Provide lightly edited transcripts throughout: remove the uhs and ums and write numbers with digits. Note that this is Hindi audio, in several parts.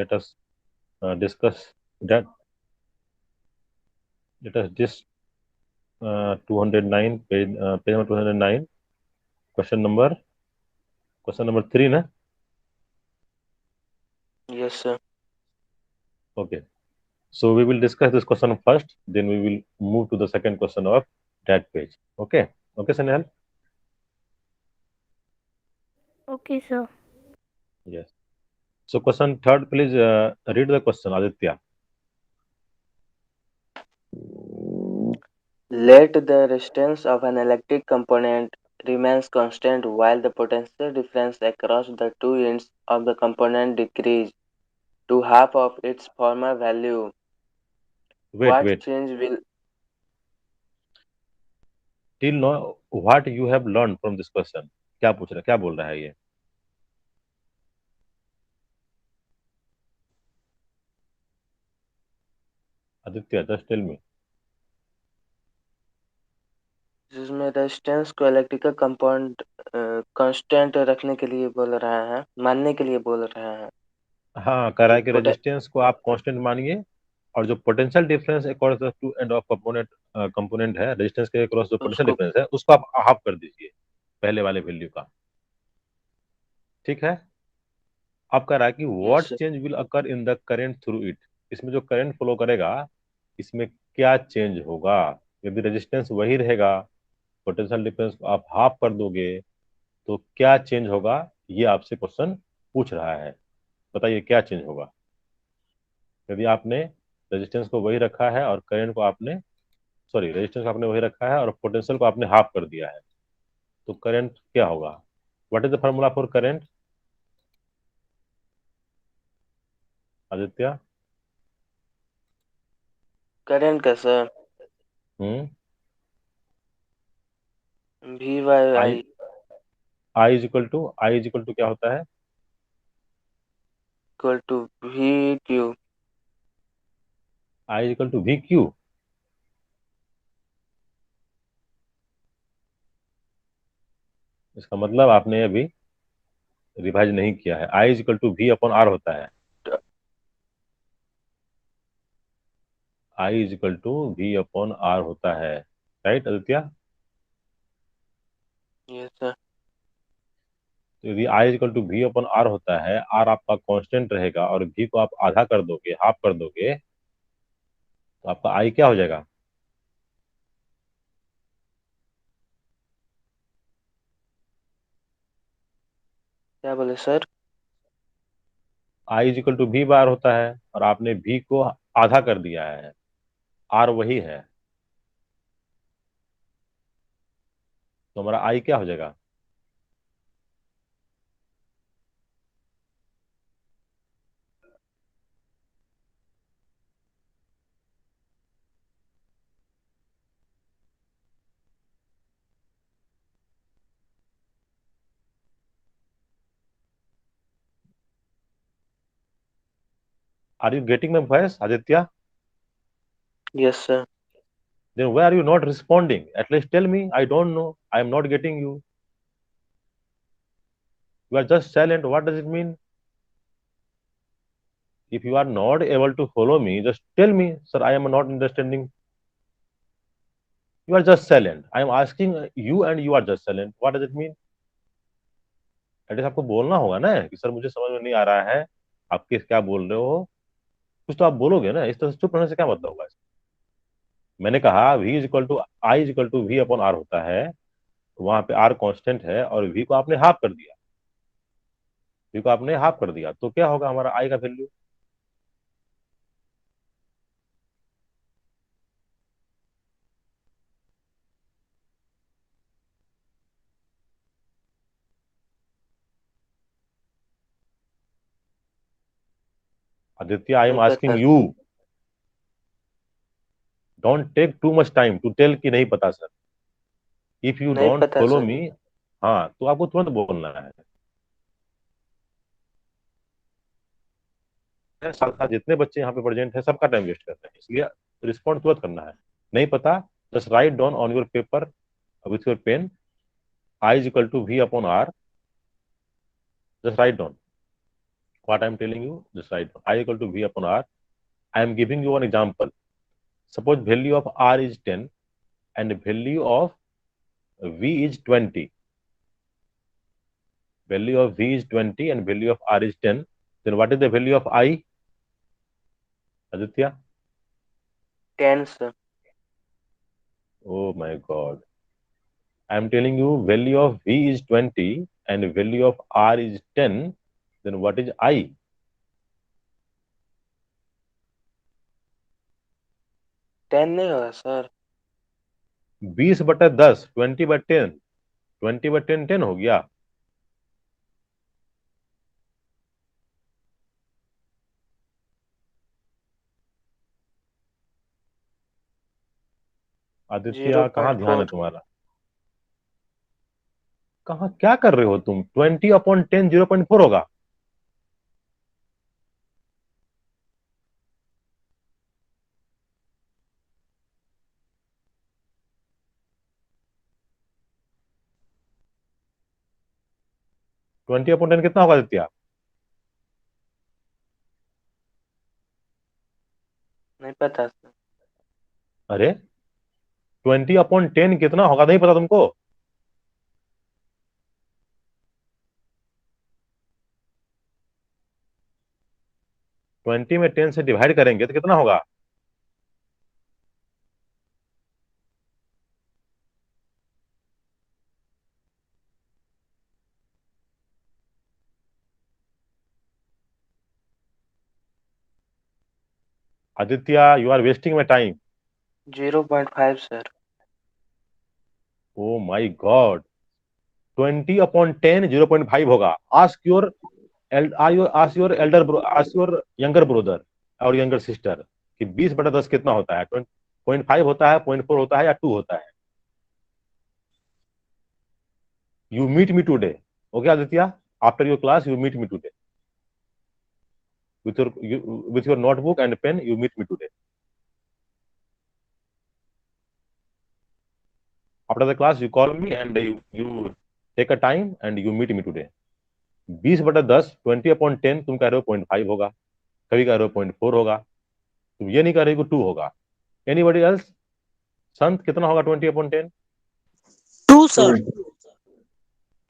let us discuss that. Let us this 209 page number 209 question number 3 na. Yes, sir. Okay, so we will discuss this question first, then we will move to the second question of that page. Okay, okay, Sanel. Okay, sir. Yes. So question third, please read the question, Aditya. Let the resistance of an electric component remains constant while the potential difference across the two ends of the component decrease to half of its former value. Wait, What wait. change will Till now, what you have learned from this question? क्या पूछ रहा, क्या बोल रहा है ये? Aditya, just tell me. जिसमें रेजिस्टेंस को इलेक्ट्रिकल कंपाउंड कांस्टेंट रखने के लिए बोल रहा है, मानने के लिए बोल रहा है हाँ, कह रहा कि है कि रेजिस्टेंस को आप कांस्टेंट मानिए और जो potential difference across the two end of component component है, रेजिस्टेंस के अक्रॉस जो पोटेंशियल उसको डिफरेंस है उसको आप हाफ कर दीजिए पहले वाले वैल्यू का। ठीक है। अब कह रहा है कि what yes change will occur in the current through it. इसमें जो करंट फ्लो करेगा इसमें क्या चेंज होगा? यदि रेजिस्टेंस वही रहेगा, पोटेंशियल डिफरेंस को आप हाफ कर दोगे, तो क्या चेंज होगा? ये आपसे क्वेश्चन पूछ रहा है। बताइए क्या चेंज होगा यदि आपने रेजिस्टेंस को वही रखा है और करंट को आपने, सॉरी, रेजिस्टेंस को आपने वही रखा है और पोटेंशियल को आपने हाफ कर दिया है, तो करंट क्या होगा? What is the formula for current, Aditya? Current का sir hmm. V Y I, I I is equal to क्या होता है? Equal to V Q. I is equal to V Q. इसका मतलब आपने अभी रिवाइज नहीं किया है। I is equal to V upon R होता है। I is equal to V upon R होता है। राइट आदित्य? Yes sir. तो यदि I is equal to V upon R होता है, आर आपका कांस्टेंट रहेगा और वी को आप आधा कर दोगे, हाफ कर दोगे, तो आपका आई क्या हो जाएगा? क्या बोले sir? I is equal to V bar होता है और आपने वी को आधा कर दिया है, आर वही है, तो हमारा आई क्या हो जाएगा? Are you getting my voice Aditya? Yes sir. Then why are you not responding? At least tell me. I don't know. I am not getting you. You are just silent. What does it mean? If you are not able to follow me, just tell me, sir, I am not understanding. You are just silent. I am asking you and you are just silent. What does it mean? At least आपको बोलना होगा ना कि सर मुझे समझ में नहीं आ रहा है, आप किस क्या बोल रहे हो। कुछ तो आप बोलोगे ना, इस तरह से चुप रहने से क्या मतलब होगा? मैंने कहा v is equal to I is equal to V upon R होता है, वहां पे आर कांस्टेंट है और v को आपने हाफ कर दिया, v को आपने हाफ कर दिया, तो क्या होगा हमारा आई का वैल्यू? आदित्य, आई एम नहीं आस्किंग पता you, sir. Don't take too much time to tell कि नहीं पता सर। इफ यू नहीं डोंट पता फॉलो सर। मी, हाँ, तो आपको तुरंत बोलना है। साथ साथ जितने बच्चे यहाँ पे प्रेजेंट है सबका टाइम वेस्ट करते हैं, इसलिए रिस्पॉन्ड तुरंत करना है। नहीं पता, just write down on your paper with your pen, I is equal to V upon R, just write down what I'm telling you, just write I equal to V upon R. I am giving you an example. Suppose value of R is 10 and value of V is 20. Value of V is 20 and value of R is 10. Then what is the value of I, Aditya? 10, sir. Oh my God. I'm telling you value of V is 20 and value of R is 10. Then what is I? 10 नहीं होगा सर. 20/10, 20/10, 20/10 10 हो गया. आदित्य कहाँ ध्यान है 0.4. तुम्हारा? कहाँ क्या कर रहे हो तुम? 20/10 0.4 होगा. ट्वेंटी अपॉन टेन कितना होगा आदित्य? नहीं पता सर. अरे 20/10 कितना होगा नहीं पता तुमको? ट्वेंटी में 10 से डिवाइड करेंगे तो कितना होगा? Aditya you are wasting my time. 0.5 sir. Oh my God. 20/10 0.5 होगा. Ask your ask your ask your younger brother और यंगर सिस्टर कि 20/10 कितना होता है? 0.5 होता है, 0.4 होता है या 2 होता है? You meet me today. Okay Aditya, after your class you meet me today with your notebook and pen. You meet me today after the class. You call me and you take a time and you meet me today. 20/10 20/10 तुम कह रहे हो 0.5 होगा, कभी कह रहे हो 0.4 होगा, तुम ये नहीं कह रहे हो 2 होगा. Anybody else? संत कितना होगा 20/10? 2 सर.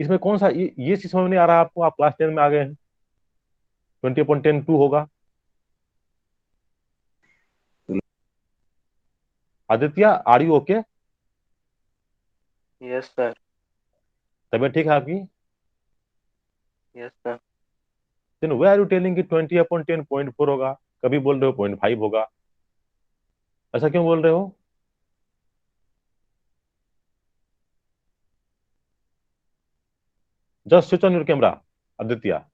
इसमें कौन सा ये चीज समझ नहीं आ रहा है आपको? आप क्लास 10 में आ गए हैं. 20/10 2 होगा. Aditya are you okay? Yes sir. तबीयत ठीक है आपकी? Yes sir. Then why are you telling कि 20/10 0.4 होगा, कभी बोल रहे हो 0.5 होगा? ऐसा क्यों बोल रहे हो? Just switch on your camera Aditya.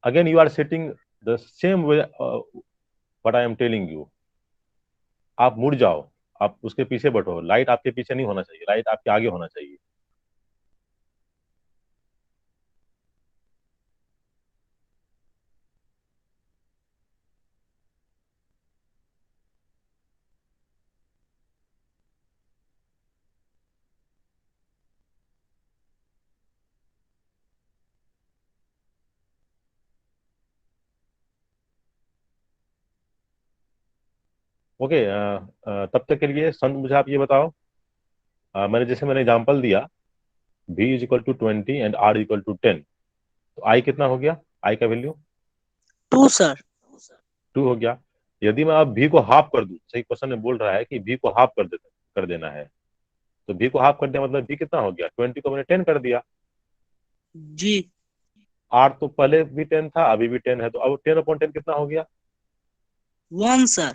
Again you are sitting the same way what I am telling you. आप मुड़ जाओ, आप उसके पीछे बैठो. लाइट आपके पीछे नहीं होना चाहिए, लाइट आपके आगे होना चाहिए. ओके तब तक के लिए संत मुझे आप ये बताओ, मैंने एग्जांपल दिया v is equal to 20 and r equal to 10. तो i कितना हो गया? i का वैल्यू 2 सर. 2 हो गया. यदि मैं अब v को हाफ कर दूं, सही क्वेश्चन में बोल रहा है कि v को हाफ कर देना है, तो v को हाफ कर दिया मतलब v कितना हो गया? 20 को मैंने 10 कर दिया. जी. r तो पहले भी 10 था, अभी भी 10 है, तो अब 10/10 कितना हो गया? 1 सर.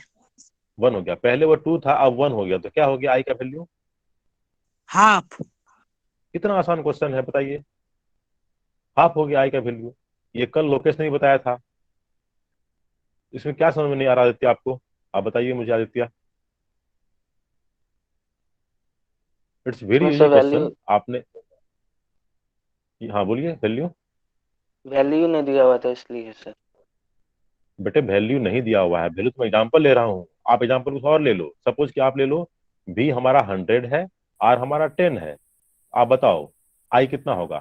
1 हो गया. पहले वो 2 था, अब 1 हो गया, तो क्या हो गया i का वैल्यू? हाफ. कितना आसान क्वेश्चन है बताइए. हाफ हो गया i का वैल्यू. ये कल लोकेश ने भी बताया था. इसमें क्या समझ में नहीं आ रहा आदित्य आपको? आप बताइए मुझे आदित्य. इट्स वेरी इसमें इजी सर वैल्यू क्वेश्चन. आपने हाँ बोलिए. वैल्यू वैल्यू नहीं दिया हुआ था इसलिए सर. बेटे वैल्यू नहीं दिया हुआ है, वैल्यू तो मैं एग्जांपल ले रहा हूँ, आप एग्जांपल कुछ और ले लो। सपोज कि आप ले लो V हमारा 100 है, R हमारा 10 है। आप बताओ I कितना होगा?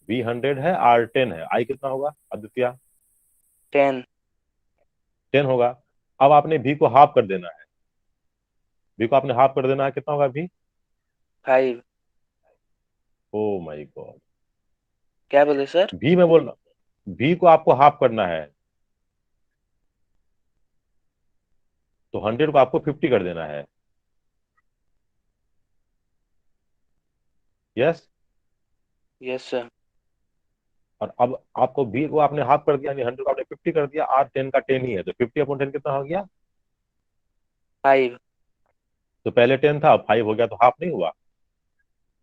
V 100 है, R 10 है, I कितना होगा आदित्य? 10, 10 होगा। अब आपने V को हाफ कर देना है, V को आपने हाफ कर देना है, कितना होगा V? 5। ओ माय गॉड, क्या बोले सर? V में बोल, V को आपको हाफ करना है, तो 100 को आपको 50 कर देना है। यस। Yes sir. और अब आपको V को आपने हाफ कर दिया, यानी 100 को आपने 50 कर दिया, R 10 का 10 ही है, तो 50/10 कितना हो गया? 5। तो पहले 10 था, अब 5 हो गया, तो हाफ नहीं हुआ।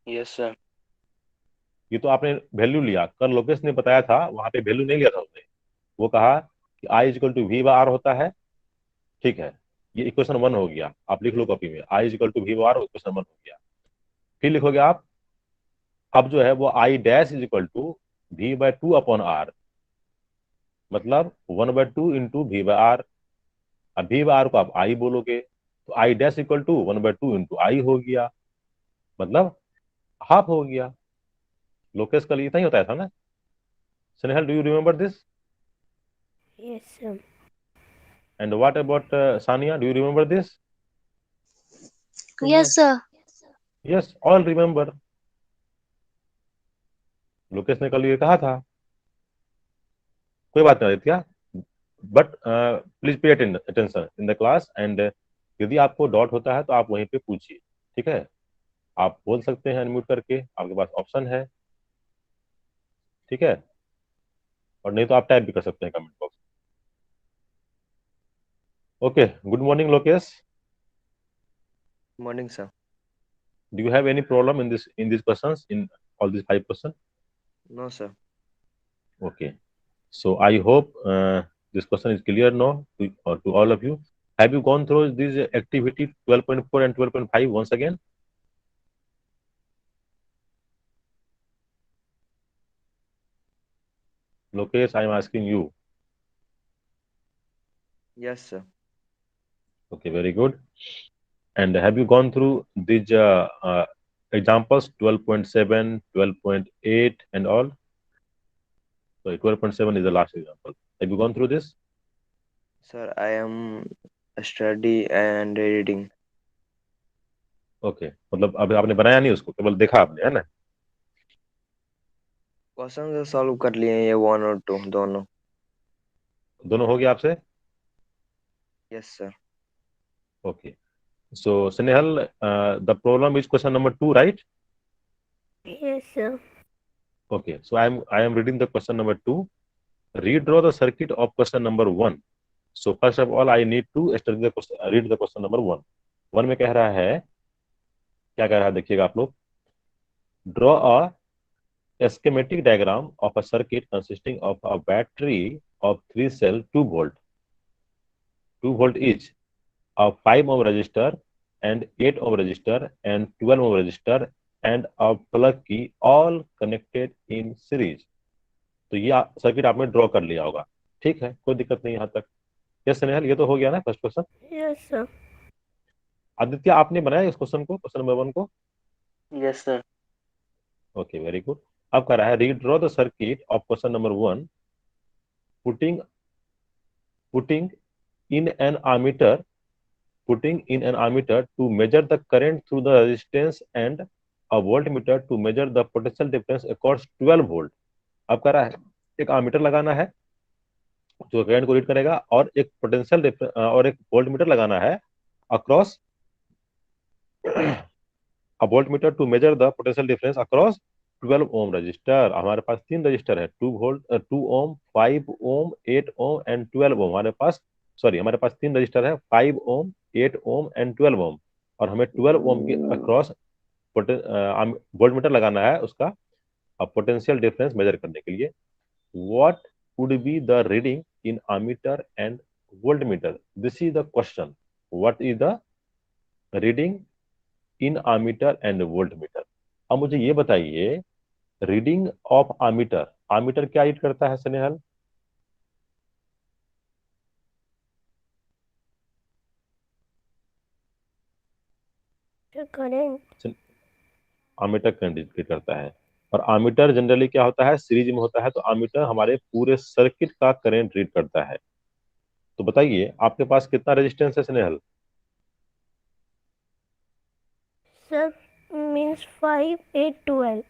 Yes sir. ये तो आपने वैल्यू लिया, कल लोकेश ने बताया था, वहां पे वैल्यू नहीं लिया था उसने। वो कहा कि आई इजिकल टू वी बार होता है। ठीक है, ये इक्वेशन 1 हो गया, आप लिख लो कॉपी में, I is equal to V bar, equation 1 हो गया। फिर लिखोगे आप, अब जो है वो I dash is equal to V/2/R, मतलब 1/2 इंटू V/R। अब V/R को आप आई बोलोगे, तो I dash equal to 1/2 into I हो गया, मतलब हाफ हो गया। लोकेश कल इतना ही होता था ना? Snehal, do you remember this? Yes, sir. And what about Sania? Do you remember this? Yes, sir. Yes, all remember. Lokesh ने कल ये कहा था। कोई बात नहीं Aditya, but please pay attention in the class, and यदि आपको डाउट होता है तो आप वहीं पे पूछिए, ठीक है? आप बोल सकते हैं अनम्यूट करके, आपके पास ऑप्शन है, ठीक है? और नहीं तो आप टाइप भी कर सकते हैं comment box. Okay, good morning Lokesh. Morning sir. Do you have any problem in this questions, in all this 5 question? No sir. Okay. So I hope this question is clear now to all of you. Have you gone through this activity 12.4 and 12.5 once again? Lokesh, I am asking you. Yes sir. Okay, very good. And have you gone through these examples 12.7, 12.8 and all? So 12.7 is the last example. Have you gone through this? Sir I am study and reading. Okay. मतलब अभी आपने बनाया नहीं उसको, केवल देखा आपने, है ना? क्वेश्चन सॉल्व कर लिए ये 1 और 2 दोनों। दोनों हो गया आपसे? Yes sir. Okay. So Snehal, the problem is question number 2, right? Yes, sir. Okay, so I am reading the question number 2. Redraw the circuit of question number 1. So first of all, I need to read the question number 1. 1 में कह रहा है, क्या कह रहा है देखिएगा आप लोग। Draw a schematic diagram of a circuit consisting of a battery of 3 cell 2 volt each, a 5 ohm resistor and 8 ohm resistor and 12 ohm resistor and a plug key, all connected in series. तो ये सर्किट आपने ड्रॉ कर लिया होगा, ठीक है, कोई दिक्कत नहीं यहाँ तक। यस स्नेहल, ये तो हो गया ना first question? Yes, sir. Aditya, आपने बनाया इस क्वेश्चन को, क्वेश्चन नंबर 1 को? Yes sir. Okay, very good. अब कह रहा है redraw the circuit of question number 1, putting putting in an ammeter putting in an ammeter to measure the current through the resistance and a voltmeter to measure the potential difference across 12 volt. अब कह रहा है एक आमीटर लगाना है जो करंट को रीड करेगा, और एक पोटेंशियल और एक वोल्टमीटर लगाना है across a voltmeter to measure the potential difference across 12 ohm resistor. हमारे पास 3 रजिस्टर है, 2 ओम, 5 ओम, 8 ओम एंड 12 ओम। हमारे पास 3 रजिस्टर है, 5 ओम, 8 ओम एंड 12 ओम, और हमें 12 ओम के अक्रॉस वोल्टमीटर लगाना है उसका पोटेंशियल डिफरेंस मेजर करने के लिए। What would be the reading in ammeter and voltmeter? This is the question, what is the reading in ammeter and voltmeter? अब मुझे ये बताइए, रीडिंग ऑफ ammeter, ammeter क्या रीड करता है Snehal? Sir current. Ammeter current decrease करता है। और आमीटर जनरली क्या होता है, सीरीज में होता है, तो आमीटर हमारे पूरे सर्किट का करंट रीड करता है। तो बताइए आपके पास कितना रेजिस्टेंस है स्नेहल? सर मीन्स 5 8 12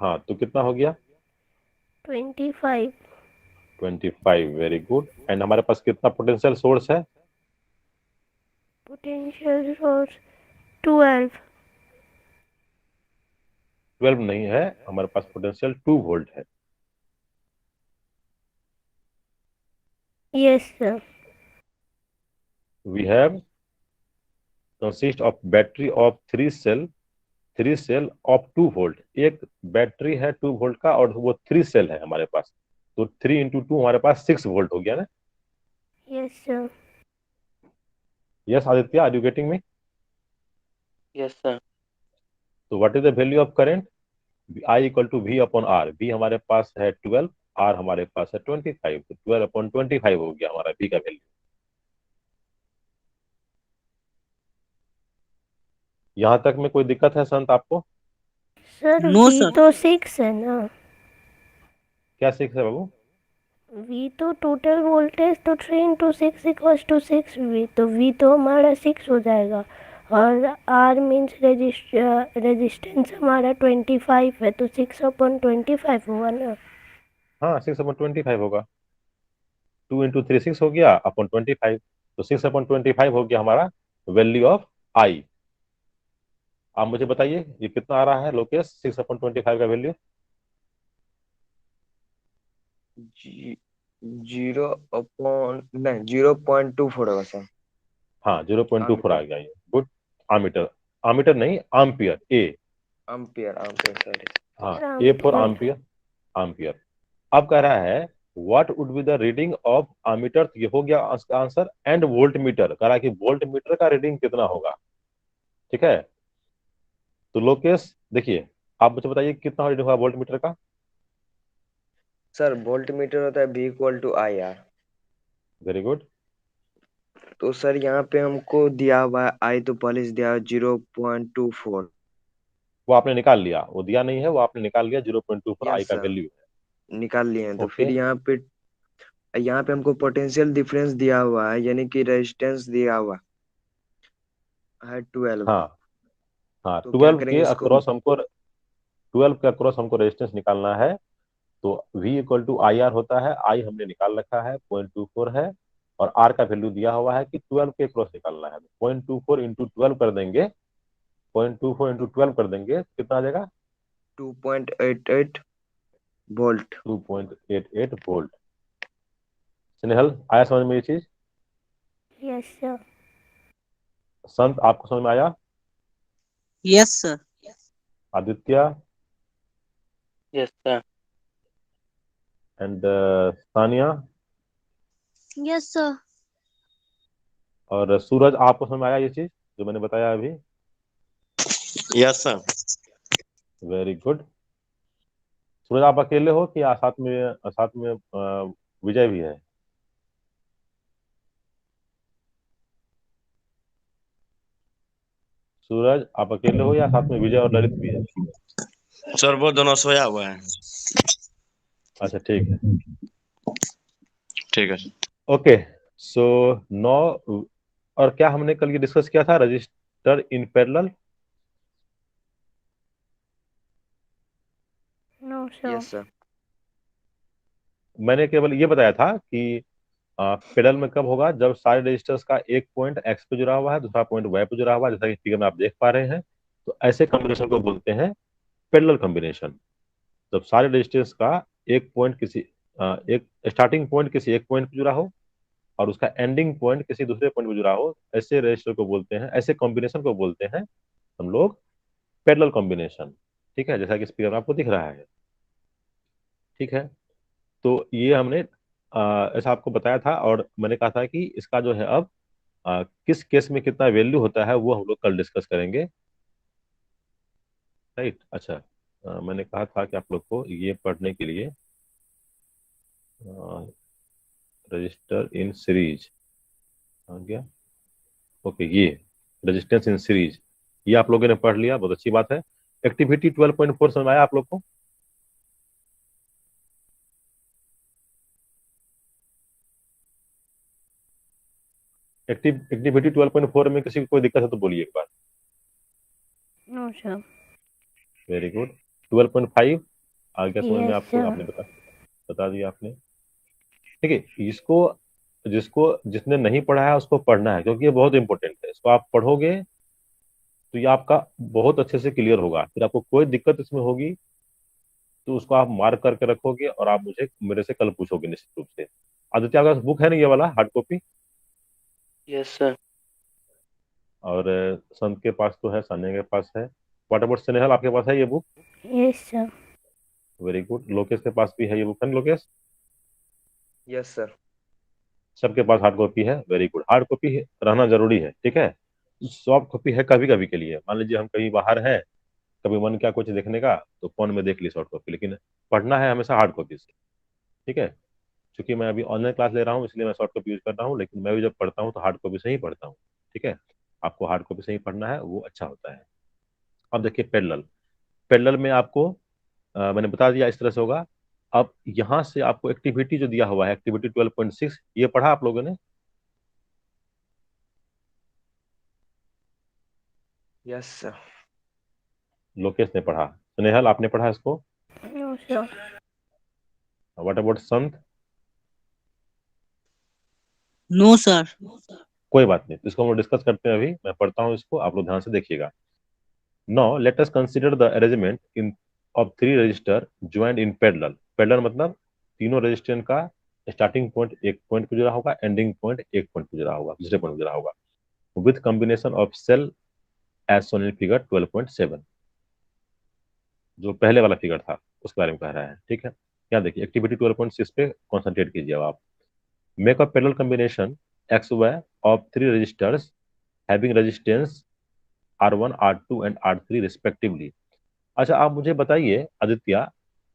हाँ, तो कितना हो गया? 25 25। Very good. एंड हमारे पास कितना पोटेंशियल सोर्स है? Potential source 12। 12 नहीं है, हमारे पास पोटेंशियल 2 वोल्ट है। Yes sir. We have consist of battery of three cell of 2 volt. एक बैटरी है 2 वोल्ट का और वो 3 सेल है हमारे पास। तो 3 × 2 हमारे पास 6 वोल्ट हो गया ना। Yes sir. Yes Aditya, are you getting me? Yes, sir. तो what is the value of current? I equal to V upon R. V हमारे पास है 12, आर हमारे पास है 25। तो 12/25 हो गया हमारा वी का वैल्यू। यहाँ तक में कोई दिक्कत है संत आपको? Sir no V sir. तो 6 है ना। क्या 6 है बाबू? वी तो टोटल वोल्टेज तो 3 × 6 इक्वल्स टू 6 वी, तो वी तो हमारा 6 हो जाएगा। और आर मीन्स रेजिस्टेंस हमारा 25 है, तो 6/25 हुआ ना। हाँ, 6/25 होगा। 2 × 3 6 हो गया अपॉन 25। तो 6/25 हो गया हमारा वैल्यू ऑफ आई। आप मुझे बताइए ये कितना आ रहा है लोकेश, 6/25 का वैल्यू? जी 0.24 होगा सर। हाँ, 0.24 आ आमीटर। गया ये। गुड। आमीटर, आमीटर नहीं ampere, A. Ampere ampere sorry. हाँ, A for ampere. Ampere. Ampere. अब कह रहा है what would be the reading of ammeter. ये हो गया आंसर। एंड वोल्ट मीटर, कह रहा है कि वोल्ट मीटर का रीडिंग कितना होगा। ठीक है, तो लोकेश देखिए, आप मुझे बताइए कितना रीडिंग होगा वोल्ट मीटर का। सर वोल्ट मीटर होता है V equal to I R. Very good. तो सर यहाँ पे हमको दिया हुआ है आई, तो पहले से दिया हुआ 0.24। वो आपने निकाल लिया, वो दिया नहीं है, वो आपने निकाल लिया। 0.24 आई यस का सर, वैल्यू निकाल लिए हैं। है। तो ओके। फिर यहाँ पे हमको पोटेंशियल डिफरेंस दिया हुआ है, यानी कि रेजिस्टेंस दिया हुआ है 12। हाँ हाँ, तो क्या 12 करेंगे के इसको? अक्रॉस हमको 12 के अक्रॉस हमको रेजिस्टेंस निकालना है। तो V equal to I R होता है। आई हमने निकाल रखा है, 0.24 है। और आर का वैल्यू दिया हुआ है कि 12 के क्रॉस निकालना है। 0.24 × 12 कर देंगे, 0.24 × 12 कर देंगे, कितना आ जाएगा? 2.88 वोल्ट। 2.88 वोल्ट। स्नेहल, आया समझ में ये चीज? Yes sir. संत, आपको समझ में आया? Yes sir. Aditya Yes, sir. And Sania yes sir. और सूरज, आपको समझ में आया ये चीज जो मैंने बताया अभी? Yes sir. Very good. Suraj, आप अकेले हो कि साथ में विजय भी है? सूरज, आप अकेले हो या साथ में विजय और ललित भी है? सर वो दोनों सोया हुआ है। अच्छा, ठीक है। ठीक है। ओके। सो नो, और क्या हमने कल ये डिस्कस किया था, register in parallel? No sir. Yes sir. मैंने केवल ये बताया था कि पैरेलल में कब होगा, जब सारे रजिस्टर्स का एक पॉइंट एक्स पे जुड़ा हुआ है, दूसरा पॉइंट वाई पे जुड़ा हुआ है, जैसा कि फिगर में आप देख पा रहे हैं। तो ऐसे कॉम्बिनेशन को बोलते हैं पैरेलल कॉम्बिनेशन। जब सारे रजिस्टर्स का एक पॉइंट एक स्टार्टिंग पॉइंट किसी एक पॉइंट पे जुड़ा हो और उसका एंडिंग पॉइंट किसी दूसरे पॉइंट पे जुड़ा हो, ऐसे रजिस्टर को बोलते हैं, ऐसे कॉम्बिनेशन को बोलते हैं हम लोग पैरेलल कॉम्बिनेशन। ठीक है, जैसा कि स्पीकर में आपको दिख रहा है। ठीक है, तो ये हमने ऐसा आपको बताया था, और मैंने कहा था कि इसका जो है अब किस केस में कितना वैल्यू होता है वो हम लोग कल डिस्कस करेंगे। राइट। अच्छा, मैंने कहा था कि आप लोग को ये पढ़ने के लिए रजिस्टर इन सीरीज आ गया। ओके, ये रेजिस्टेंस इन सीरीज। ये आप लोगों ने पढ़ लिया, बहुत अच्छी बात है। एक्टिविटी 12.4 समझ में आया आप लोग को? एक्टिविटी 12.4 में किसी को कोई दिक्कत है तो बोलिए एक बार। No sir. Very good. 12.5 आ गया समझ में यस आपको? सर। आपने बता दिया आपने। ठीक है, इसको जिसको जिसने नहीं पढ़ा है उसको पढ़ना है, क्योंकि ये बहुत इंपॉर्टेंट है। इसको आप पढ़ोगे तो ये आपका बहुत अच्छे से क्लियर होगा। फिर आपको कोई दिक्कत इसमें होगी तो उसको आप मार्क करके रखोगे और आप मुझे मेरे से कल पूछोगे निश्चित रूप से। आदित्य आपका बुक है ना ये वाला हार्ड कॉपी? Yes sir. और संत के पास तो है, सान्या के पास है। व्हाट अबाउट स्नेहल, आपके पास है ये book? Yes sir. Very good. Lokesh के पास भी है ये बुक, है ना लोकेश? Yes sir. सबके पास हार्ड कॉपी है। Very good. हार्ड कॉपी रहना जरूरी है, ठीक है। सॉफ्ट कॉपी है कभी कभी के लिए, मान लीजिए हम कहीं बाहर हैं, कभी मन क्या कुछ देखने का तो फोन में देख ली सॉफ्ट कॉपी, लेकिन पढ़ना है हमेशा हार्ड कॉपी से, ठीक है। क्योंकि मैं अभी ऑनलाइन क्लास ले रहा हूँ इसलिए मैं सॉफ्ट कॉपी यूज कर रहा हूँ, लेकिन मैं भी जब पढ़ता हूँ तो हार्ड कॉपी से ही पढ़ता हूँ, ठीक है। आपको हार्ड कॉपी से ही पढ़ना है, वो अच्छा होता है। अब देखिए पैरेलल। पैरेलल में आपको मैंने बता दिया इस तरह से होगा। अब यहाँ से आपको एक्टिविटी जो दिया हुआ है, एक्टिविटी 12.6, ये पढ़ा आप लोगों ने? Yes sir. लोकेश ने पढ़ा। स्नेहल आपने पढ़ा इसको? No sir. What about Sant? No, sir. कोई बात नहीं, तो इसको हम लोग डिस्कस करते हैं। अभी मैं पढ़ता हूँ इसको, आप लोग ध्यान से देखिएगा। Now let us consider the arrangement in of three register joint in parallel. Parallel मतलब तीनों रजिस्टर का स्टार्टिंग पॉइंट एक पॉइंट पे जुड़ा होगा, एंडिंग पॉइंट एक पॉइंट पे जुड़ा होगा, दूसरे पॉइंट पे जुड़ा होगा, with combination of cell as shown in figure 12.7। जो पहले वाला फिगर था उसके बारे में कह रहा है, ठीक है। यहाँ देखिए एक्टिविटी 12.6 पे कॉन्सेंट्रेट कीजिए आप। Make a parallel combination X Y of three registers having resistance R1, R2 and R3 respectively. अच्छा आप मुझे बताइए आदित्य,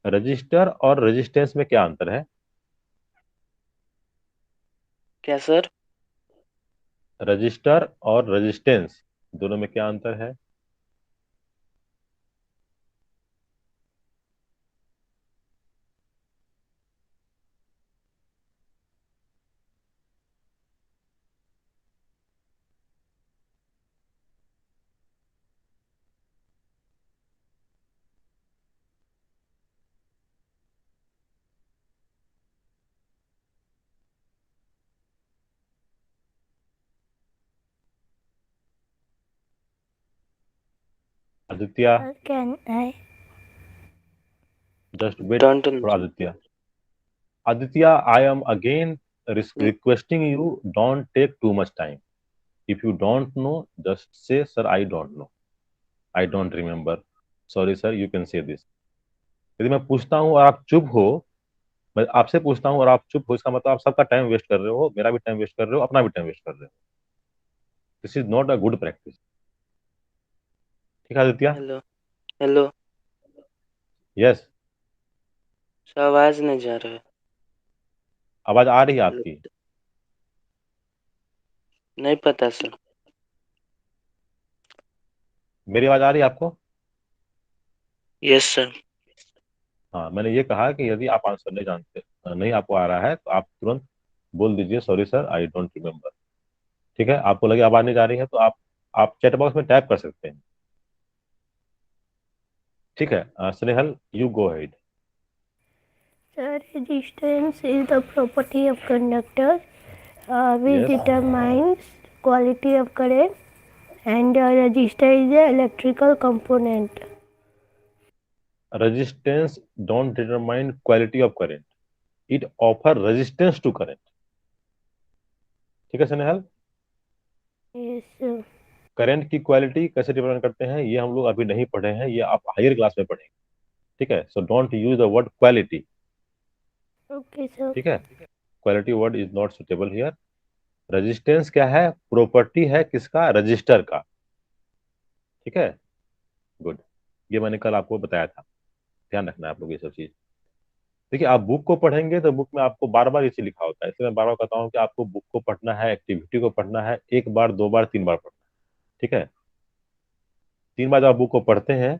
रजिस्टर और रेजिस्टेंस में क्या अंतर है? क्या सर? रजिस्टर और रेजिस्टेंस दोनों में क्या अंतर है? Aditya, sir can I? Just wait don't know for sir. Aditya. Aditya, I am again requesting you, don't take too much time. If you don't know just say sir I don't know, I don't remember, sorry sir, you can say this. यदि मैं पूछता हूँ और आप चुप हो, मैं आपसे पूछता हूँ और आप चुप हो, इसका मतलब आप सबका टाइम वेस्ट कर रहे हो, मेरा भी टाइम वेस्ट कर रहे हो, अपना भी टाइम वेस्ट कर रहे हो। This is not a good practice, ठीक है Aditya? Hello. Hello. Yes. Sir आवाज नहीं जा रहा है। आवाज आ रही है हेलो। आपकी? नहीं पता सर। मेरी आवाज आ रही है आपको? Yes sir. हाँ, मैंने ये कहा कि यदि आप आंसर नहीं जानते, नहीं आपको आ रहा है, तो आप तुरंत बोल दीजिए sorry sir I don't remember, ठीक है। आपको लगे आवाज नहीं जा रही है तो आप चैट बॉक्स में टाइप कर सकते हैं, ठीक है। Snehal, you go ahead. Sir, resistance is the property of conductor which yes. determines quality of current, and resistor is the electrical component. Resistance don't determine quality of current, it offer resistance to current, ठीक है स्नेहल। Yes, sir. करंट की क्वालिटी कैसे डिटरमाइन करते हैं ये हम लोग अभी नहीं पढ़े हैं, ये आप हायर क्लास में पढ़ेंगे, ठीक है। So don't use the word quality, Okay, sir. ठीक है। Quality word is not suitable here. Resistance क्या है? प्रॉपर्टी है किसका? रजिस्टर का, ठीक है। गुड, ये मैंने कल आपको बताया था, ध्यान रखना है आप लोग ये सब चीज। देखिए आप बुक को पढ़ेंगे तो बुक में आपको बार बार इसे लिखा होता है, इसलिए मैं बार बार कहता हूँ कि आपको बुक को पढ़ना है, एक्टिविटी को पढ़ना है, एक बार, दो बार, तीन बार पढ़ना है, ठीक है। 3 बार जब आप बुक को पढ़ते हैं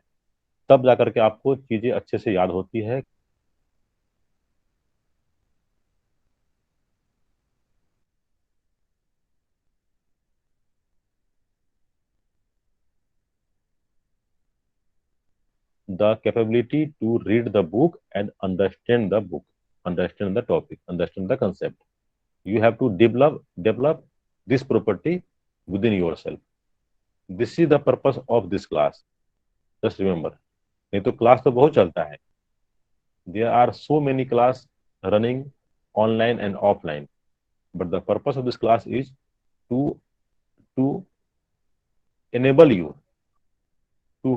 तब जाकर के आपको चीजें अच्छे से याद होती है। The capability to read the book and understand the book, understand the topic, understand the concept. You have to develop this property within yourself. This is the purpose of this class. Just remember. नहीं तो क्लास तो बहुत चलता है. There are so many class running online and offline. But the purpose of this class is to to enable you to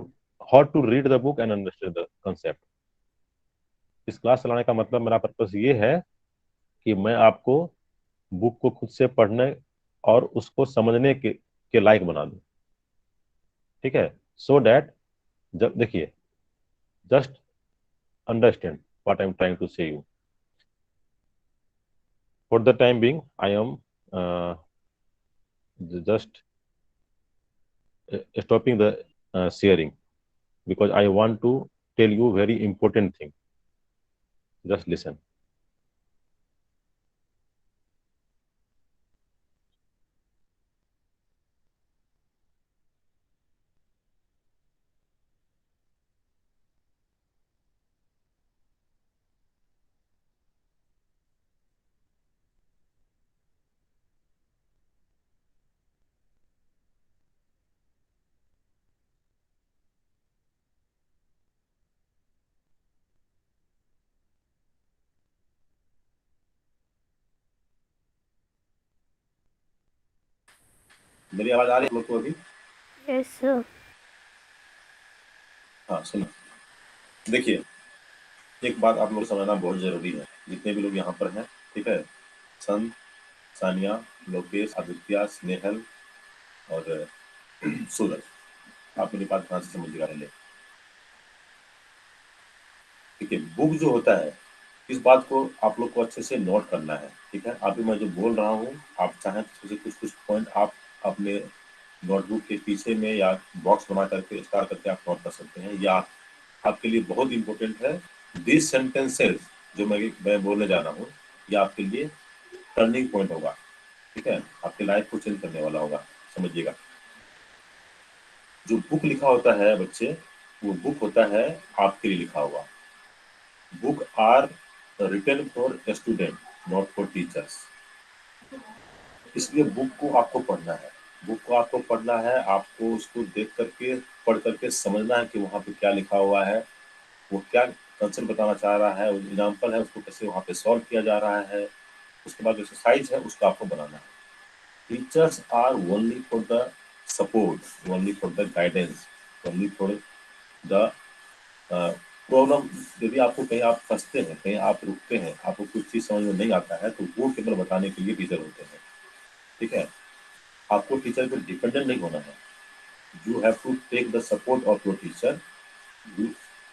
how to read the book and understand the concept. इस क्लास चलाने का मतलब मेरा पर्पस ये है कि मैं आपको बुक को खुद से पढ़ने और उसको समझने के लायक बना दूं. ठीक है. सो दैट जब देखिए just understand what I am trying to say you. For the time being I am just stopping the sharing because I want to tell you very important thing. Just listen. मेरी आवाज आ रही है लोग को अभी? Yes sir. हाँ सुनो. देखिए एक बात आप लोग को समझना बहुत जरूरी है. जितने भी लोग यहाँ पर हैं, ठीक है, संत, सानिया, लोकेश, आदित्य, स्नेहल और सूरज, आप मेरी बात ध्यान से समझिएगा पहले. ठीक है. बुक जो होता है इस बात को आप लोग को अच्छे से नोट करना है. ठीक है. अभी मैं जो बोल रहा हूँ आप चाहें तो कुछ कुछ पॉइंट आप अपने नोटबुक के पीछे में या बॉक्स बना करके स्टार करके आप नोट कर सकते हैं. या आपके लिए बहुत इंपॉर्टेंट है दिस सेंटेंसेस जो मैं बोलने जा रहा हूँ, ये आपके लिए टर्निंग पॉइंट होगा. ठीक है. आपके लाइफ को चेंज करने वाला होगा. समझिएगा. जो बुक लिखा होता है बच्चे, वो बुक होता है आपके लिए लिखा हुआ. Book are written for student not for teachers. इसलिए बुक को आपको पढ़ना है. बुक को आपको पढ़ना है. आपको उसको देख करके पढ़ करके समझना है कि वहाँ पे क्या लिखा हुआ है, वो क्या कंसेप्ट बताना चाह रहा है, एग्जाम्पल है उसको कैसे वहाँ पे सॉल्व किया जा रहा है. उसके बाद एक्सरसाइज है उसको आपको बनाना है. Teachers are only for the support, only for the guidance, only for the problem. यदि आपको कहीं आप फंसते हैं, कहीं आप रुकते हैं, आपको कुछ चीज समझ में नहीं आता है, तो वो केवल बताने के लिए टीचर होते हैं. ठीक है. आपको टीचर पर डिपेंडेंट नहीं होना है. You have to take the support of your teacher.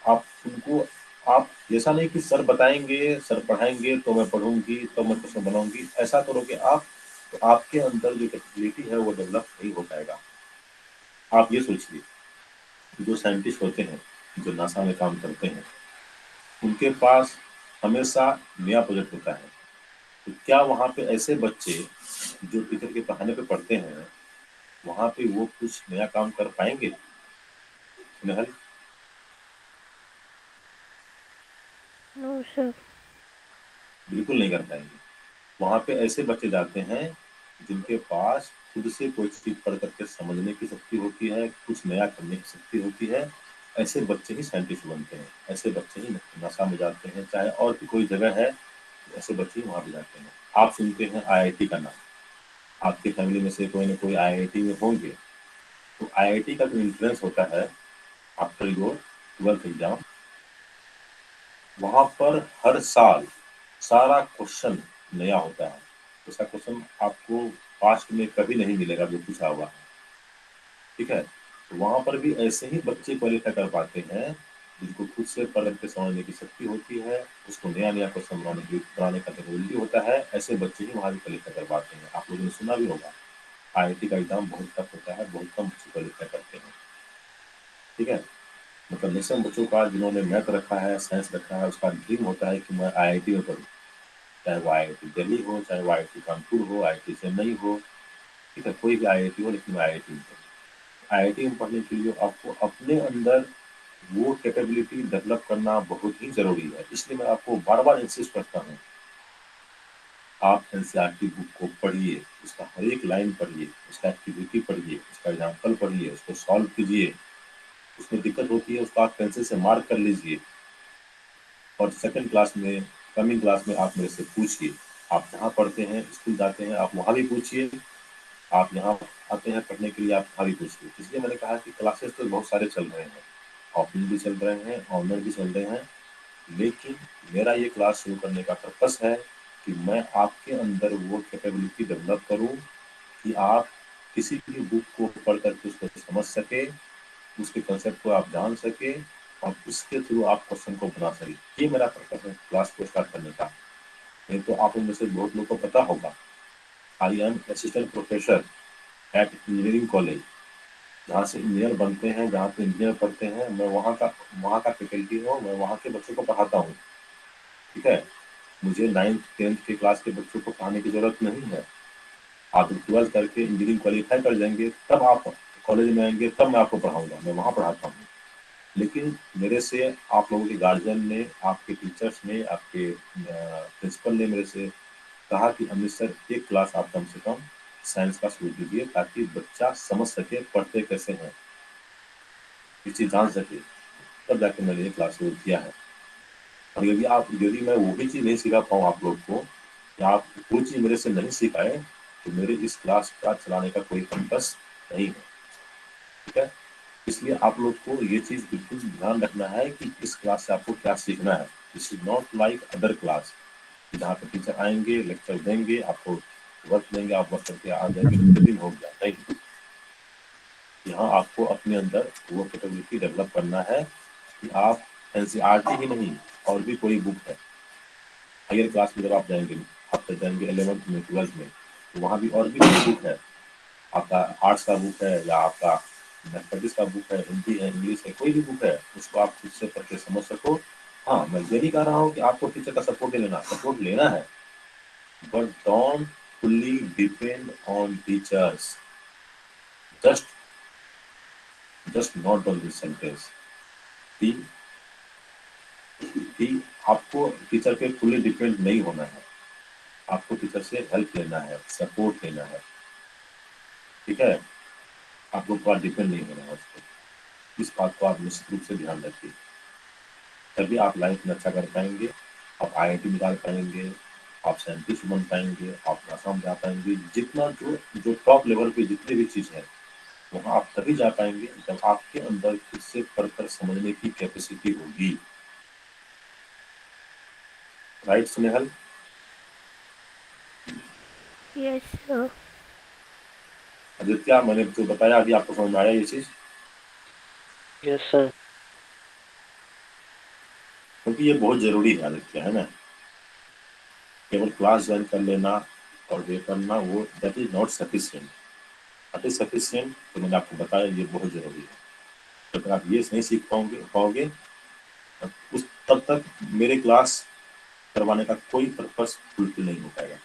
आप उनको आप ऐसा नहीं कि सर बताएंगे, सर पढ़ाएंगे तो मैं पढ़ूंगी तो मैं क्वेश्चन बनाऊंगी, ऐसा करोगे आप तो आपके अंदर जो कैपेबिलिटी है वो डेवलप नहीं हो पाएगा. आप ये सोचिए जो साइंटिस्ट होते हैं, जो नासा में काम करते हैं, उनके पास हमेशा नया प्रोजेक्ट होता है. तो क्या वहाँ पे ऐसे बच्चे जो टीचर के पढ़ाने पे पढ़ते हैं, वहाँ पे वो कुछ नया काम कर पाएंगे? नेहल? No sir. बिल्कुल नहीं कर पाएंगे. वहाँ पे ऐसे बच्चे जाते हैं जिनके पास खुद से कोई चीज पढ़ करके समझने की शक्ति होती है, कुछ नया करने की शक्ति होती है. ऐसे बच्चे ही साइंटिस्ट बनते हैं. ऐसे बच्चे ही नासा में जाते हैं. चाहे और भी कोई जगह है, ऐसे बच्चे ही वहाँ पे जाते हैं. आप सुनते हैं IIT का नाम, आपकी फैमिली में से कोई ना कोई IIT में होंगे. तो IIT का जो एंट्रेंस होता है आफ्टर योर 12th एग्जाम, वहां पर हर साल सारा क्वेश्चन नया होता है. ऐसा क्वेश्चन आपको पास्ट में कभी नहीं मिलेगा जो पूछा हुआ है. ठीक है. तो वहां पर भी ऐसे ही बच्चे क्वालिफाई कर पाते हैं जिनको खुद से पढ़ के समझने की शक्ति होती है, उसको नया नया क्वेश्चन बनाने का कैपेबिलिटी होता है. ऐसे बच्चे ही वहां भी क्वालिफाई कर पाते हैं. आप लोगों ने सुना भी होगा IIT का एग्जाम बहुत टफ होता है, बहुत कम बच्चे क्वालिफाई करते हैं. ठीक है। मतलब मैक्सिमम बच्चों का जिन्होंने मैथ रखा है, साइंस रखा है, उसका ड्रीम होता है कि मैं आईआईटी में पढूं, चाहे वो आईआईटी दिल्ली हो, चाहे वो आईआईटी कानपुर हो, आईआईटी चेन्नई हो, ठीक है, कोई भी आईआईटी हो, लेकिन मैं आईआईटी में पढूं। आईआईटी में पढ़ने के लिए आपको अपने अंदर वो कैपेबिलिटी डेवलप करना बहुत ही जरूरी है। इसलिए मैं आपको बार बार इंसिस्ट करता हूँ, आप एनसीईआरटी बुक को पढ़िए, उसका हर एक लाइन पढ़िए, उसका एक्टिविटी पढ़िए, उसका एग्जाम्पल पढ़िए, उसको सॉल्व कीजिए। उसमें दिक्कत होती है उसको आप पेंसिल से मार्क कर लीजिए, और सेकंड क्लास में, कमिंग क्लास में आप मेरे से पूछिए। आप जहाँ पढ़ते हैं, स्कूल जाते हैं, आप वहाँ भी पूछिए, आप यहाँ आते हैं पढ़ने के लिए, आप वहाँ भी पूछिए। इसलिए मैंने कहा कि क्लासेस तो बहुत सारे चल रहे हैं, ऑफलाइन भी चल रहे हैं, ऑनलाइन भी चल रहे हैं, लेकिन मेरा ये क्लास शुरू करने का पर्पस है कि मैं आपके अंदर वो कैपेबिलिटी डेवलप करूं कि आप किसी भी बुक को पढ़ करके उसको समझ सके, उसके कंसेप्ट को आप जान सके, और उसके थ्रू आप क्वेश्चन को बना सके। ये मेरा पर्पस है क्लास को स्टार्ट करने का। नहीं तो आप उनमें से बहुत लोग को पता होगा, I am assistant professor at engineering college, जहाँ से इंजीनियर बनते हैं, जहाँ पे इंजीनियर पढ़ते हैं, मैं वहाँ का फैकल्टी हूँ, मैं वहाँ के बच्चों को पढ़ाता हूँ। ठीक है, मुझे 9th 10th के क्लास के बच्चों को पढ़ाने की जरूरत नहीं है। आप 12th करके इंजीनियरिंग क्वालिफाई कर जाएंगे, तब आप कॉलेज में आएंगे, तब मैं आपको पढ़ाऊंगा, मैं वहाँ पढ़ाता हूँ। लेकिन मेरे से आप लोगों के गार्जियन ने, आपके टीचर्स ने, आपके प्रिंसिपल ने मेरे से कहा कि अमित सर, एक क्लास आप कम से कम साइंस का शुरू कीजिए, ताकि बच्चा समझ सके पढ़ते कैसे हैं, ये चीज जान सके। तब जाके मैंने ये क्लास शुरू किया है। और यदि मैं वो भी चीज नहीं सिखा पाऊँ आप लोग को, या आप वो चीज मेरे से नहीं सीखाए, तो मेरे इस क्लास का चलाने का कोई पर्पस नहीं है। ठीक है, इसलिए आप लोग को ये चीज बिल्कुल ध्यान रखना है कि इस क्लास से आपको क्या सीखना है। This is not like other class, जहाँ पे टीचर आएंगे, लेक्चर देंगे, आपको वर्क देंगे, आप वर्क करके आ जाएंगे, दूसरे दिन हो गया। नहीं, यहाँ आपको अपने अंदर वो कैपेबिलिटी डेवलप करना है कि आप एनसीईआरटी ही नहीं, और भी कोई बुक है, हायर क्लास में जब आप जाएंगे, आप तक जाएंगे 11th में, 12th में, तो वहाँ भी और भी कोई बुक है, आपका आर्ट्स का बुक है, या आपका मैथमेटिक्स का बुक है, हिंदी है, इंग्लिश है, कोई भी बुक है, उसको आप खुद से पढ़ के समझ सको। हाँ, मैं ये नहीं कह रहा हूँ कि आपको टीचर का सपोर्ट नहीं लेना, सपोर्ट लेना है, but don't fully depend on teachers. Just just not on this sentence कि आपको टीचर पे फुल्ली डिपेंड नहीं होना है, आपको टीचर से हेल्प लेना है, सपोर्ट लेना है। ठीक है, आपको पर डिपेंड नहीं होना है उस पर। इस बात को आप निश्चित रूप से ध्यान रखिए, तभी आप लाइफ में अच्छा कर पाएंगे, आप आईआईटी निकाल पाएंगे, आप साइंटिस्ट बन पाएंगे, आप नासा में जा पाएंगे। जितना जो जो टॉप लेवल पे जितने भी चीज है, वहाँ आप तभी जा पाएंगे जब आपके अंदर खुद से पढ़कर समझने की कैपेसिटी होगी। Right Snehal? Yes sir. Aditya, मैंने जो बताया अभी आपको समझ में आया ये चीज? Yes, sir. क्योंकि ये बहुत जरूरी है आदित्य, है ना। केवल क्लास ज्वाइन कर लेना और ये करना, वो that is not sufficient. That is sufficient, तो मैंने आपको बताया ये बहुत जरूरी है। तो अगर आप ये नहीं सीख पाओगे उस तब तक मेरे क्लास करवाने का कोई पर्पस फुलफिल नहीं हो पाएगा।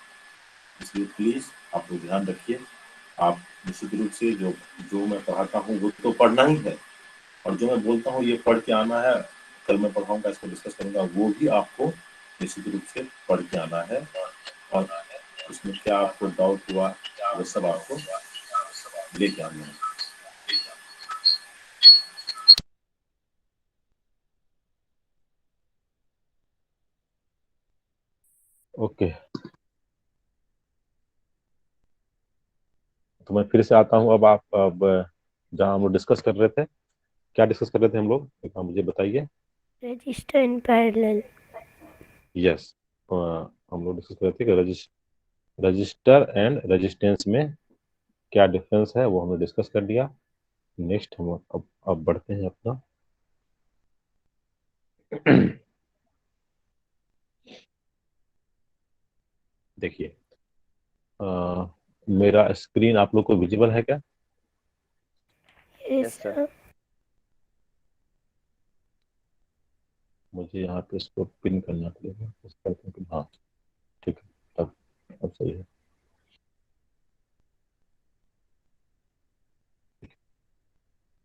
इसलिए प्लीज आप लोग ध्यान रखिए। आप निश्चित रूप से जो जो मैं पढ़ाता हूँ वो तो पढ़ना ही है, और जो मैं बोलता हूँ ये पढ़ के आना है, कल मैं पढ़ाऊंगा, इसको डिस्कस करूंगा, वो भी आपको निश्चित रूप से पढ़ के आना है। और उसमें क्या आपको डाउट हुआ, वो सब आपको लेके आना है। ओके, तो मैं फिर से आता हूँ। अब जहाँ हम लोग डिस्कस कर रहे थे, क्या डिस्कस कर रहे थे हम लोग, एक बार मुझे बताइए। Register in parallel. यस, हम लोग डिस्कस कर रहे थे कि रजिस्टर एंड रेजिस्टेंस में क्या डिफरेंस है, वो हमने डिस्कस कर लिया। नेक्स्ट हम अब बढ़ते हैं अपना देखिए, मेरा स्क्रीन आप लोग को विजिबल है क्या? Yes Yes, sir. सर। मुझे यहाँ पे इसको पिन करना पड़ेगा, हाँ ठीक है, अब सही है।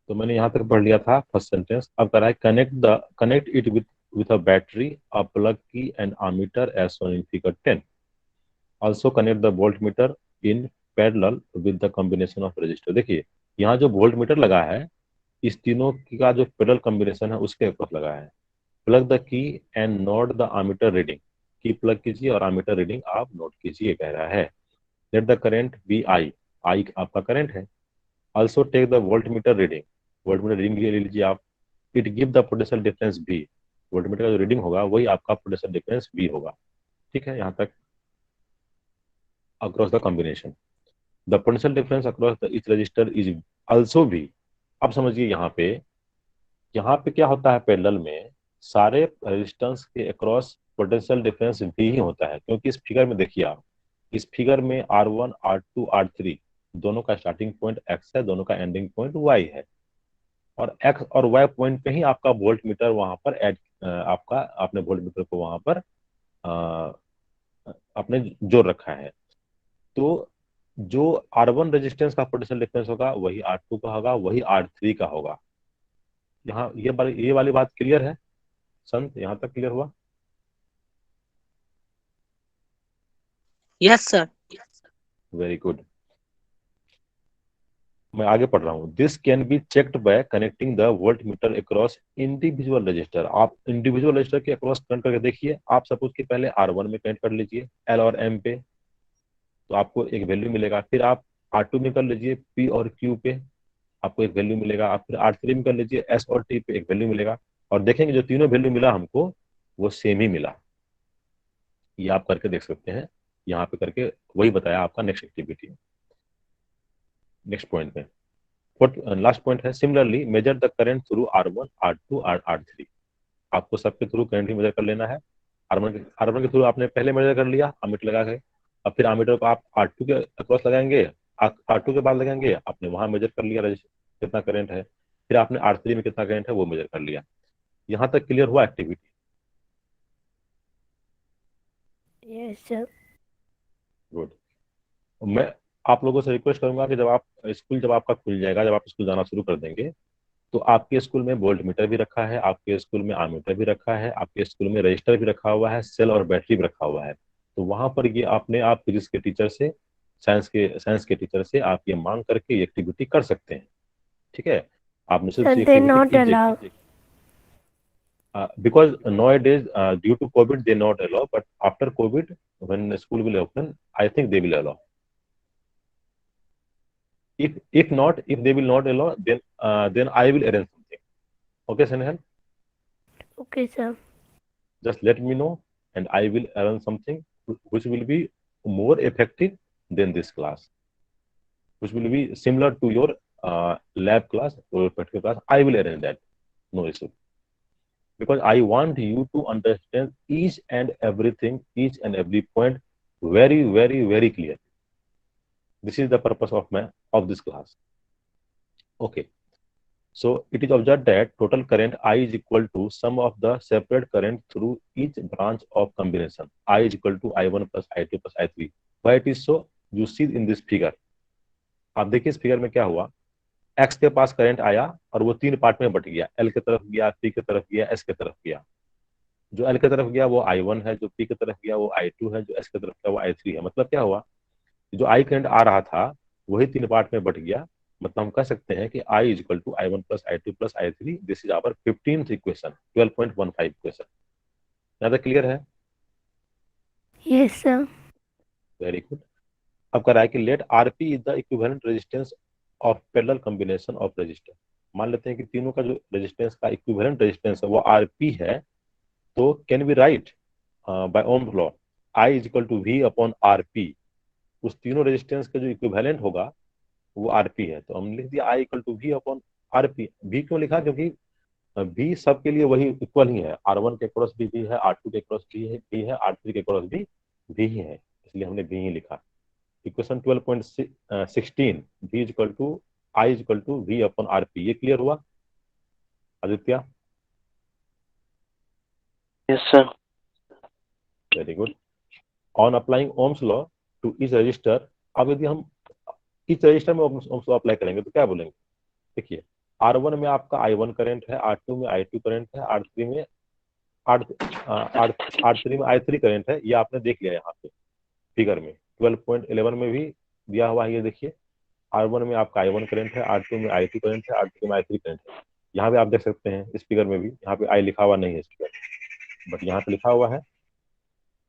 तो मैंने यहाँ तक पढ़ लिया था फर्स्ट सेंटेंस। अब करा है connect it with a battery, a plug की and ammeter as shown in figure 10. Also connect the voltmeter in parallel with the combination of resistor। देखिए यहाँ जो वोल्ट मीटर लगा है, इस तीनों का जो पैरेलल कॉम्बिनेशन है उसके ऊपर लगा है। Plug the key and note the ammeter reading, की प्लग कीजिए और आमीटर रीडिंग आप नोट कीजिए, कह रहा है। Let the current be I, I आपका करंट है। Also take the voltmeter reading, voltmeter reading ले लीजिए आप। It give the potential difference B, volt meter का जो रीडिंग होगा वही आपका पोटेंशियल डिफरेंस बी होगा। ठीक है, यहाँ तक across the combination. The potential difference across the each register is also भी। अब समझिए यहाँ पे क्या होता है, पैरेलल में सारे रेजिस्टेंस के अक्रॉस पोटेंशियल डिफरेंस भी ही होता है, क्योंकि इस फिगर में देखिए आप, इस फिगर में R1 R2 R3 दोनों का स्टार्टिंग पॉइंट x है, दोनों का एंडिंग पॉइंट y है, और x और y पॉइंट पे ही आपका वोल्ट मीटर वहां पर आपका आपने वोल्ट मीटर को वहां पर आपने जोड़ रखा है। तो जो R1 रेजिस्टेंस का पोटेंशियल डिफरेंस होगा वही R2 का होगा, वही R3 का होगा। यहाँ ये वाली बात क्लियर है संत, यहाँ तक क्लियर हुआ? Yes, sir. Very good. मैं आगे पढ़ रहा हूँ। This can be checked by connecting the volt meter across individual register. आप इंडिविजुअल रजिस्टर के अक्रॉस कनेक्ट करके देखिए। आप सपोज कि पहले R1 में कनेक्ट कर लीजिए L और M पे, तो आपको एक वैल्यू मिलेगा। फिर आप R2 में कर लीजिए P और Q पे, आपको एक वैल्यू मिलेगा। आप फिर R3 में कर लीजिए S और T पे, एक वैल्यू मिलेगा। और देखेंगे जो तीनों वैल्यू मिला हमको वो सेम ही मिला। ये आप करके देख सकते हैं, यहाँ पे करके वही बताया आपका नेक्स्ट एक्टिविटी। नेक्स्ट पॉइंट में लास्ट पॉइंट है, similarly measure the current through R1 R2 R3। आपको सबके थ्रू करंट ही मेजर कर लेना है। R1 के थ्रू आपने पहले मेजर कर लिया अमीटर लगा के, अब फिर अमीटर को आप R2 के अक्रॉस लगाएंगे, R2 के बाद लगाएंगे, आपने वहां मेजर कर लिया कितना करंट है, फिर आपने R3 में कितना करंट है वो मेजर कर लिया। यहाँ तक क्लियर हुआ एक्टिविटी? Yes sir. गुड। मैं आप लोगों से रिक्वेस्ट करूंगा कि जब आपका खुल जाएगा, जब आप स्कूल जाना शुरू कर देंगे, तो आपके स्कूल में वोल्ट मीटर भी रखा है, आपके स्कूल में आमीटर भी रखा है, आपके स्कूल में रजिस्टर भी रखा हुआ है, सेल और बैटरी भी रखा हुआ है। तो वहां पर ये आप फिजिक्स के टीचर से, साइंस के टीचर से आप ये मांग करके ये एक्टिविटी कर सकते हैं। ठीक है, आप निश्चित सर से दे एक्टिविटी नॉट अलाउ। कीजिए। Because nowadays due to COVID they not allow, but after COVID when school will open I think they will allow. If they will not allow, then I will arrange something. Okay Sanehal, okay sir. just let me know and I will arrange something which will be more effective than this class, which will be similar to your lab class or practical class. I will arrange that, no issue, because I want you to understand each and everything, each and every point very, very, very clear. This is the purpose of this class. Okay. So it is observed that total current I is equal to sum of the separate current through each branch of combination. I is equal to I1 plus I2 plus I3. Why it is so? You see in this figure. आप देखिए इस फिगर में क्या हुआ, X के पास करंट आया और वो तीन पार्ट में बट गया, L की तरफ गया, P की तरफ गया, S की तरफ गया। जो L की तरफ गया वो I1 है, जो P की तरफ गया वो I2 है, जो S की तरफ गया वो I3 है। मतलब क्या हुआ, जो I करंट आ रहा था वही तीन पार्ट में बट गया। मतलब हम कह सकते हैं कि I is equal to I1 plus I2 plus I3। This is our 15th equation, 12.15 equation. यहाँ तक क्लियर है? Yes sir. Very good. अब कह रहा है कि let Rp is the equivalent resistance of parallel combination of register. मान लेते हैं कि तीनों का जो रेजिस्टेंस का इक्विवेलेंट रेजिस्टेंस है वो Rp है, तो can be write by ohm law I is equal to V upon Rp। उस तीनों रेजिस्टेंस का जो इक्विवेलेंट होगा वो Rp है, तो हम लिख दिया I equal to V upon Rp। V क्यों लिखा, क्योंकि V सबके लिए वही इक्वल ही है। R1 के क्रॉस भी V है, R2 के क्रॉस भी है, R3 के क्रॉस भी V ही है, इसलिए हमने V ही लिखा। Equation 12.16 V is equal to I is equal to V upon Rp। ये क्लियर हुआ Aditya? Yes, sir. Very good. On applying ohm's law to each register, अब यदि हम ईच रजिस्टर में ओम्स लॉ अप्लाई करेंगे तो क्या बोलेंगे? देखिए, R1 में आपका I1 करंट है, R2 में I2 करंट है, R3 में आर R3 में I3 करंट है. ये आपने देख लिया यहाँ पे फिगर में. 12.11 में भी दिया हुआ है, ये देखिए. R1 में आपका I1 करंट है, R2 में I2 करंट है, R3 में I3 करंट है. यहाँ पे आप देख सकते हैं इस फिगर में भी, यहाँ पे I लिखा हुआ नहीं है इस फिगर में, बट यहाँ पे लिखा हुआ है.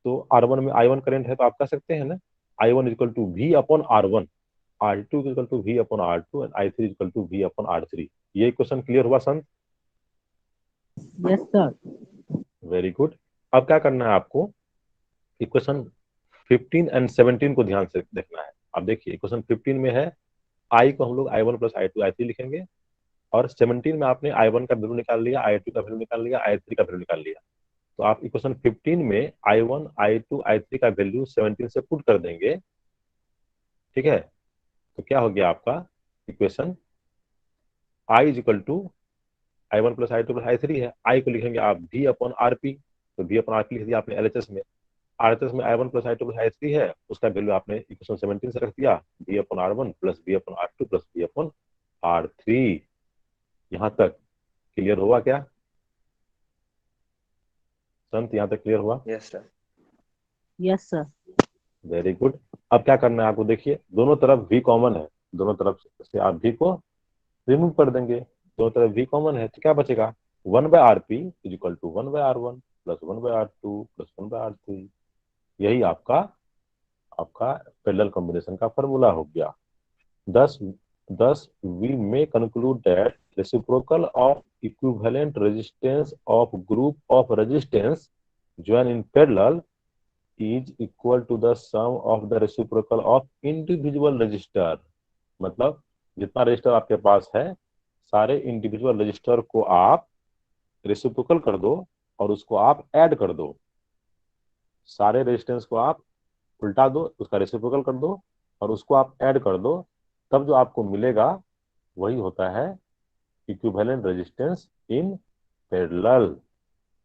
तो R1 में I1 करंट है तो आप कह सकते हैं ना, I1 equal to V upon R1, R2 equal to V upon R2 and I3 equal to V upon R3. ये क्वेश्चन क्लियर हुआ Sant? Yes, sir. Very good. अब क्या करना है आपको, इक्वेशन 15 एंड 17 को ध्यान से देखना है. अब देखिए, इक्वेशन 15 में है I को हम लोग I1 प्लस I2 I3 लिखेंगे, और 17 में आपने I1 का वैल्यू निकाल लिया, I2 का वैल्यू निकाल लिया, I3 का वैल्यू निकाल लिया. तो आप इक्वेशन 15 में I1 I2 I3 का वैल्यू 17 से पुट कर देंगे. ठीक है, तो क्या हो गया आपका equation, I is equal to I1 plus I2 plus I3 है. I को लिखेंगे आप V अपॉन RP, तो V अपॉन RP लिख दिया आपने LHS में. RHS में I1 plus I2 plus I3 है, उसका वैल्यू आपने इक्वेशन 17 से रख दिया, V upon R1 plus V upon R2 plus V upon R3. यहाँ तक क्लियर हुआ क्या संत? यहाँ तक क्लियर हुआ? Yes sir. Yes, sir. Very good. अब क्या करना है आपको, देखिए दोनों तरफ V कॉमन है, दोनों तरफ से आप V को रिमूव कर देंगे. दोनों तरफ V कॉमन है तो क्या बचेगा, 1/RP is equal to 1/R1 plus 1/R2 plus 1/R3. यही आपका आपका पैरेलल कॉम्बिनेशन का फॉर्मूला हो गया. thus thus we may conclude that reciprocal of equivalent resistance of group of resistance joined in parallel is equal to the sum of the reciprocal of individual resistor. मतलब जितना रजिस्टर आपके पास है, सारे इंडिविजुअल रजिस्टर को आप रेसिप्रोकल कर दो और उसको आप ऐड कर दो. सारे रेजिस्टेंस को आप उल्टा दो, उसका रेसिप्रोकल कर दो और उसको आप ऐड कर दो, तब जो आपको मिलेगा वही होता है इक्विवेलेंट रेजिस्टेंस इन पैरेलल.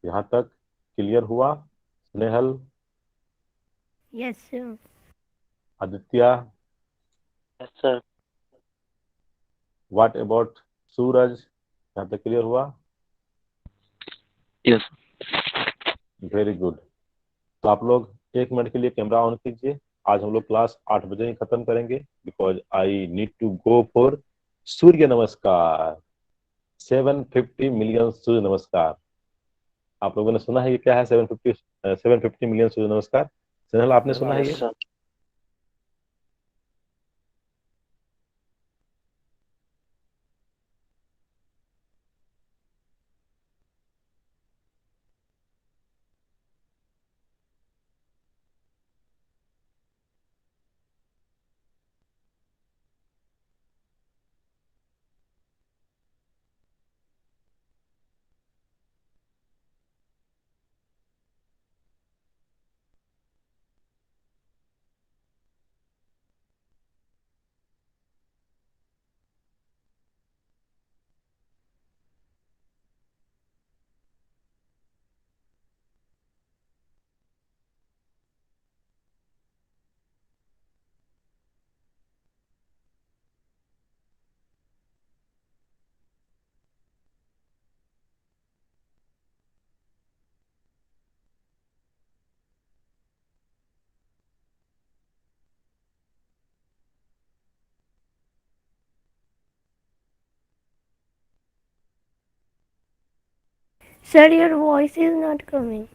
यहाँ तक क्लियर हुआ Snehal, yes sir. Aditya, Yes, sir. What about Suraj? यहाँ तक क्लियर हुआ? Yes. Very good. तो आप लोग 1 मिनट के लिए कैमरा ऑन कीजिए. आज हम लोग क्लास 8 बजे ही खत्म करेंगे, because I need to go for Surya Namaskar. 750 million सूर्य नमस्कार. आप लोगों ने सुना है ये क्या है? 750 मिलियन सूर्य नमस्कार. स्नेहल, आपने सुना है Yes, ये? sir. Sir, your voice is not coming.